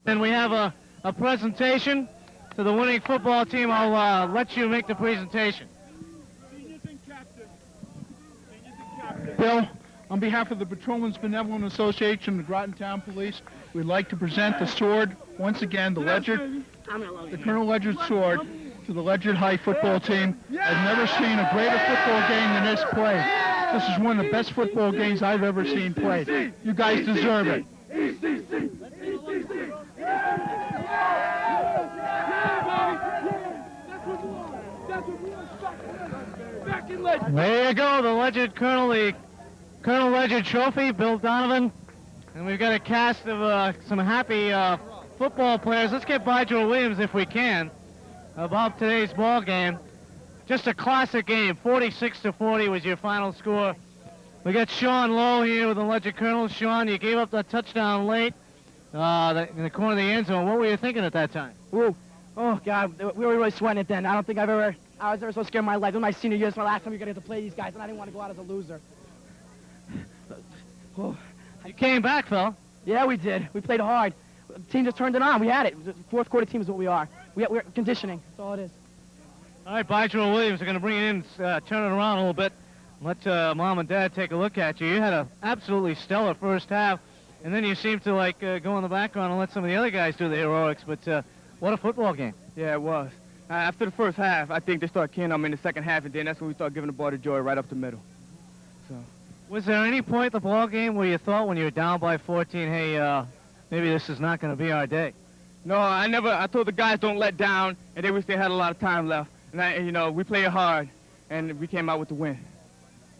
And we have a presentation to the winning football team. I'll let you make the presentation. Bill, on behalf of the Patrolmen's Benevolent Association and the Groton Town Police, we'd like to present the sword, once again, the Ledyard, the Colonel Ledyard sword, to the Ledyard High football team. I've never seen a greater football game than this played. This is one of the best football games I've ever seen played. You guys deserve it. There you go, the Ledyard Colonel, the Colonel Ledyard Trophy, Bill Donovan. And we've got a cast of some happy football players. Let's get Bydrow Williams, if we can, about today's ball game. Just a classic game. 46-40 was your final score. We got Sean Lowe here with the Ledyard Colonel. Sean, you gave up that touchdown late in the corner of the end zone. What were you thinking at that time? Ooh. Oh, God, we were really sweating it then. I don't think I was ever so scared in my life. It was my senior year. It's my last time we were going to get to play these guys, and I didn't want to go out as a loser. Oh. You came back, Phil. Yeah, we did. We played hard. The team just turned it on. We had it. The fourth quarter team is what we are. We're conditioning. That's all it is. All right, Bydrow Williams, we're going to bring it in, turn it around a little bit, let Mom and Dad take a look at you. You had an absolutely stellar first half, and then you seemed to go in the background and let some of the other guys do the heroics, but what a football game. Yeah, it was. After the first half, I think they started keying on me in the second half, and then that's when we started giving the ball to Joy right up the middle. So. Was there any point in the ball game where you thought when you were down by 14, hey, maybe this is not going to be our day? No, I told the guys don't let down, and they wish they had a lot of time left. And we played hard, and we came out with the win.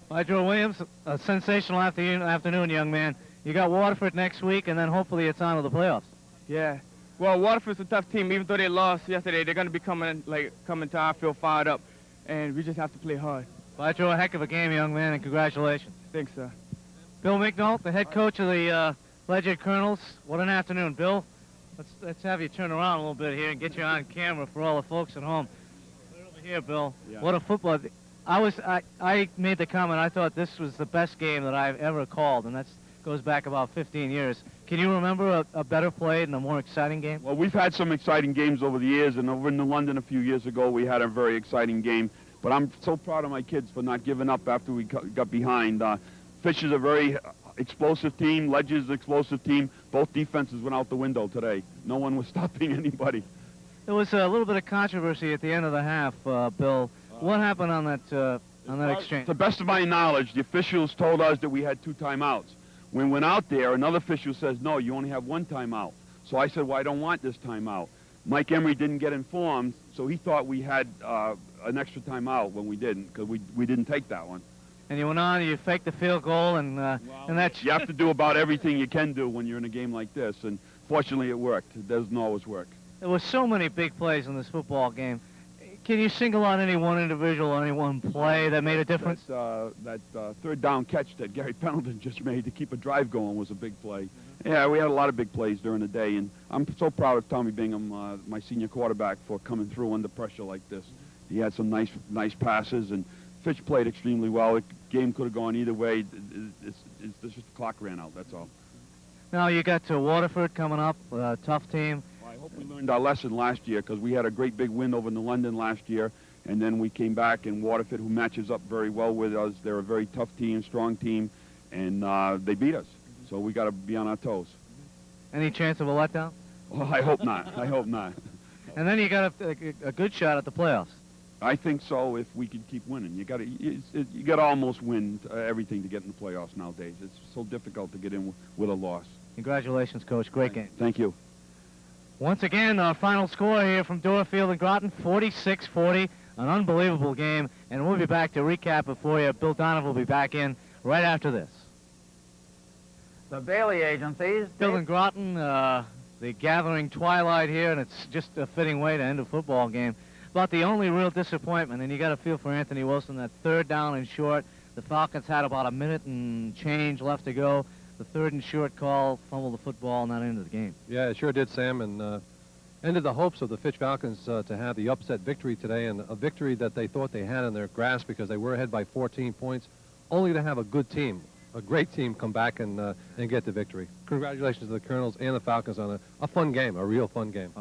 Bydrow Williams, a sensational afternoon, young man. You got Waterford next week, and then hopefully it's on to the playoffs. Yeah. Well, Waterford's a tough team. Even though they lost yesterday, they're going to be coming to our field fired up, and we just have to play hard. Bydrow, a heck of a game, young man, and congratulations. Thanks, sir. Bill Mignault, the head coach of the Ledyard Colonels. What an afternoon, Bill. Let's have you turn around a little bit here and get you on camera for all the folks at home. Right over here, Bill. Yeah. What a football. I made the comment, I thought this was the best game that I've ever called, and that goes back about 15 years. Can you remember a better played and a more exciting game? Well, we've had some exciting games over the years, and over in London a few years ago we had a very exciting game. But I'm so proud of my kids for not giving up after we got behind. Fitch is a very explosive team. Ledyard's an explosive team. Both defenses went out the window today. No one was stopping anybody. There was a little bit of controversy at the end of the half, Bill. What happened on that exchange? To the best of my knowledge, the officials told us that we had 2 timeouts. When we went out there, another official says, no, you only have 1 timeout. So I said, well, I don't want this timeout. Mike Emery didn't get informed, so he thought we had an extra timeout when we didn't, because we didn't take that one. And you went on, you faked the field goal, and that's... You have to do about everything you can do when you're in a game like this, and fortunately it worked. It doesn't always work. There were so many big plays in this football game. Can you single out any one individual or any one play that made a difference? That third down catch that Gary Pendleton just made to keep a drive going was a big play. Yeah, we had a lot of big plays during the day, and I'm so proud of Tommy Bingham, my senior quarterback, for coming through under pressure like this. He had some nice passes, and Fitch played extremely well. The game could have gone either way. It's just the clock ran out, that's all. Now you got to Waterford coming up, a tough team. Well, I hope we learned our lesson last year, because we had a great big win over in London last year, and then we came back, and Waterford, who matches up very well with us, they're a very tough team, strong team, and they beat us. So we got to be on our toes. Any chance of a letdown? Well, I hope not. I hope not. And then you got a good shot at the playoffs. I think so. If we can keep winning, you got to almost win everything to get in the playoffs nowadays. It's so difficult to get in with a loss. Congratulations, Coach. Great game. Thank you. Once again, our final score here from Doorfield and Groton, 46-40, an unbelievable game. And we'll be back to recap it for you. Bill Donovan will be back in right after this. The Bailey agencies. Bill and Groton, the gathering twilight here, and it's just a fitting way to end a football game. About the only real disappointment, and you got to feel for Anthony Wilson, that third down and short. The Falcons had about a minute and change left to go. The third and short call, fumbled the football, and that ended the game. Yeah, it sure did, Sam, and ended the hopes of the Fitch Falcons to have the upset victory today, and a victory that they thought they had in their grasp because they were ahead by 14 points, only to have a good team. a great team come back and get the victory. Congratulations to the Colonels and the Falcons on a fun game, a real fun game.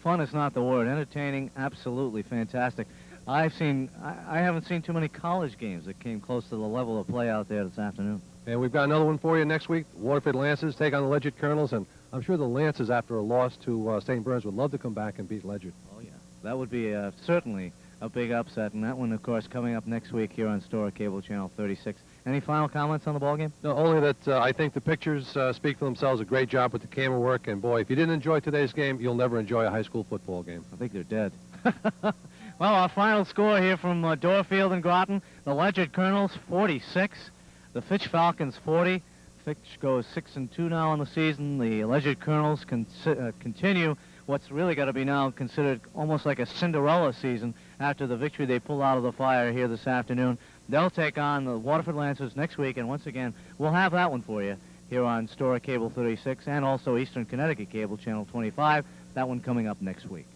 Fun is not the word. Entertaining, absolutely fantastic. I haven't seen too many college games that came close to the level of play out there this afternoon. And we've got another one for you next week. Waterford Lancers take on the Ledyard Colonels, and I'm sure the Lancers, after a loss to St. Burns, would love to come back and beat Ledyard. Oh, yeah. That would be certainly a big upset, and that one, of course, coming up next week here on Stora Cable Channel 36. Any final comments on the ballgame? No, only that I think the pictures speak for themselves. A great job with the camera work, and boy, if you didn't enjoy today's game, you'll never enjoy a high school football game. I think they're dead. Well, our final score here from Dorfield and Groton, the Ledyard Colonels 46, the Fitch Falcons 40. Fitch goes 6-2 now on the season. The Ledyard Colonels continue what's really got to be now considered almost like a Cinderella season after the victory they pulled out of the fire here this afternoon. They'll take on the Waterford Lancers next week, and once again, we'll have that one for you here on Stora Cable 36 and also Eastern Connecticut Cable Channel 25. That one coming up next week.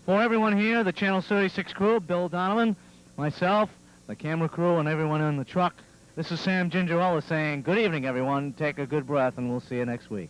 For everyone here, the Channel 36 crew, Bill Donovan, myself, the camera crew, and everyone in the truck, this is Sam Gingerella saying good evening, everyone. Take a good breath, and we'll see you next week.